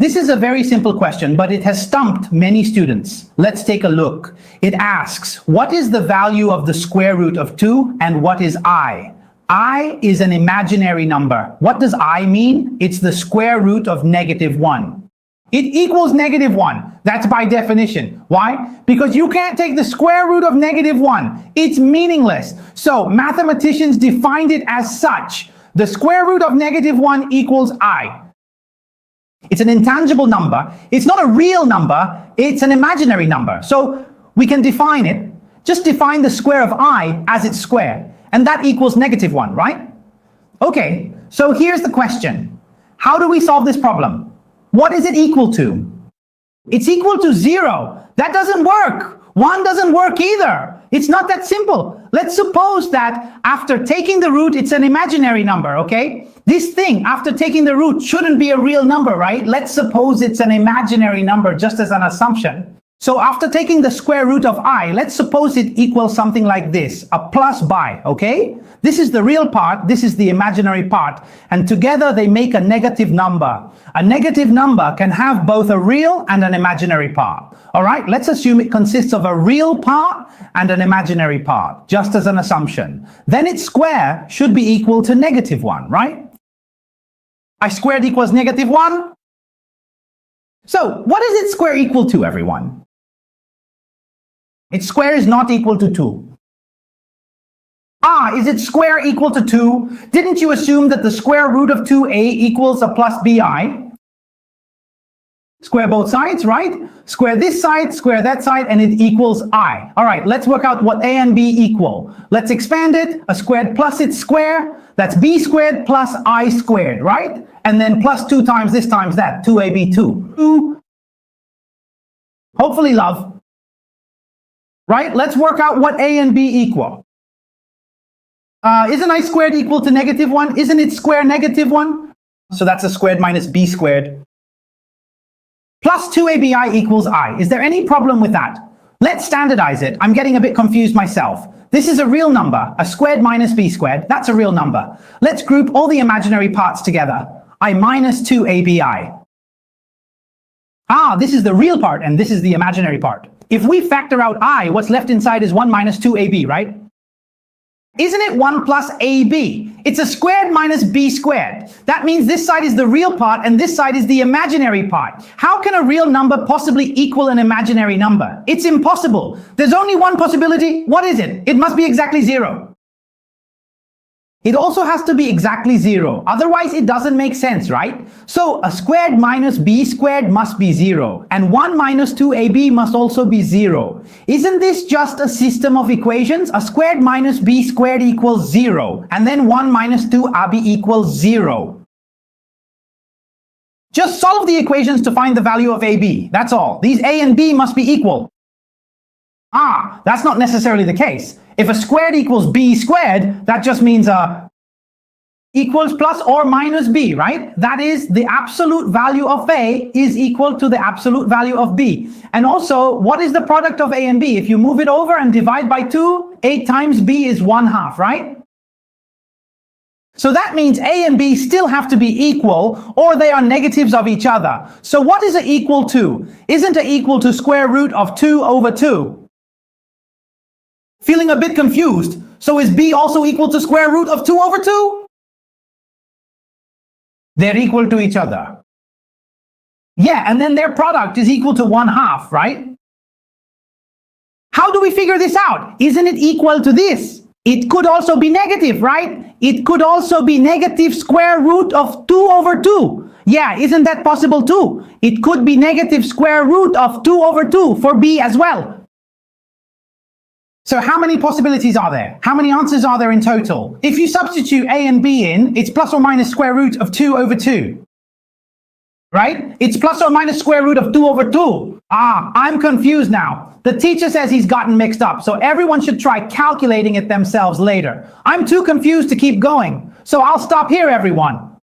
This is a very simple question, but it has stumped many students. Let's take a look. It asks, what is the value of the square root of 2 and what is I? I is an imaginary number. What does I mean? It's the square root of -1. It equals -1. That's by definition. Why? Because you can't take the square root of -1. It's meaningless. So mathematicians defined it as such. The square root of -1 equals I. It's an intangible number. It's not a real number. It's an imaginary number. So we can define it. Just define the square of I as its square. And that equals -1, right? Okay, so here's the question. How do we solve this problem? What is it equal to? It's equal to 0. That doesn't work. 1 doesn't work either. It's not that simple. Let's suppose that after taking the root, it's an imaginary number, okay? This thing, after taking the root, shouldn't be a real number, right? Let's suppose it's an imaginary number just as an assumption. So after taking the square root of I, let's suppose it equals something like this, a plus by, okay? This is the real part, this is the imaginary part, and together they make a negative number. A negative number can have both a real and an imaginary part. All right, let's assume it consists of a real part and an imaginary part, just as an assumption. Then its square should be equal to -1, right? I squared equals -1. So what is its square equal to, everyone? Its square is not equal to 2. Is its square equal to 2? Didn't you assume that the square root of 2a equals a plus bi? Square both sides, right? Square this side, square that side, and it equals I. All right, let's work out what a and b equal. Let's expand it. A squared plus its square, that's b squared plus I squared, right? And then plus 2 times this times that, 2ab, 2. Hopefully, love. Right? Let's work out what a and b equal. Isn't I squared equal to -1? Isn't its square -1? So that's a squared minus b squared. Plus 2abi equals I. Is there any problem with that? Let's standardize it. I'm getting a bit confused myself. This is a real number. A squared minus b squared. That's a real number. Let's group all the imaginary parts together. I minus 2abi. This is the real part and this is the imaginary part. If we factor out I, what's left inside is 1 minus 2ab, right? Isn't it 1 plus ab? It's a squared minus b squared. That means this side is the real part and this side is the imaginary part. How can a real number possibly equal an imaginary number? It's impossible. There's only one possibility. What is it? It must be exactly 0. It also has to be exactly 0. Otherwise, it doesn't make sense, right? So a squared minus b squared must be 0. And 1 minus 2ab must also be 0. Isn't this just a system of equations? A squared minus b squared equals 0. And then 1 minus 2ab equals 0. Just solve the equations to find the value of ab. That's all. These a and b must be equal. That's not necessarily the case. If a squared equals b squared, that just means equals plus or minus b, right? That is, the absolute value of a is equal to the absolute value of b. And also, what is the product of a and b? If you move it over and divide by 2, 8 times b is 1/2, right? So that means a and b still have to be equal, or they are negatives of each other. So what is it equal to? Isn't it equal to square root of 2 over 2? Feeling a bit confused? So is b also equal to square root of 2 over 2? They're equal to each other. Yeah, and then their product is equal to 1/2, right? How do we figure this out? Isn't it equal to this? It could also be negative, right? It could also be negative square root of 2 over 2. Yeah, isn't that possible too? It could be negative square root of 2 over 2 for b as well. So how many possibilities are there? How many answers are there in total? If you substitute a and b in, it's plus or minus square root of 2 over 2. Right? It's plus or minus square root of 2 over 2. I'm confused now. The teacher says he's gotten mixed up, so everyone should try calculating it themselves later. I'm too confused to keep going, so I'll stop here, everyone.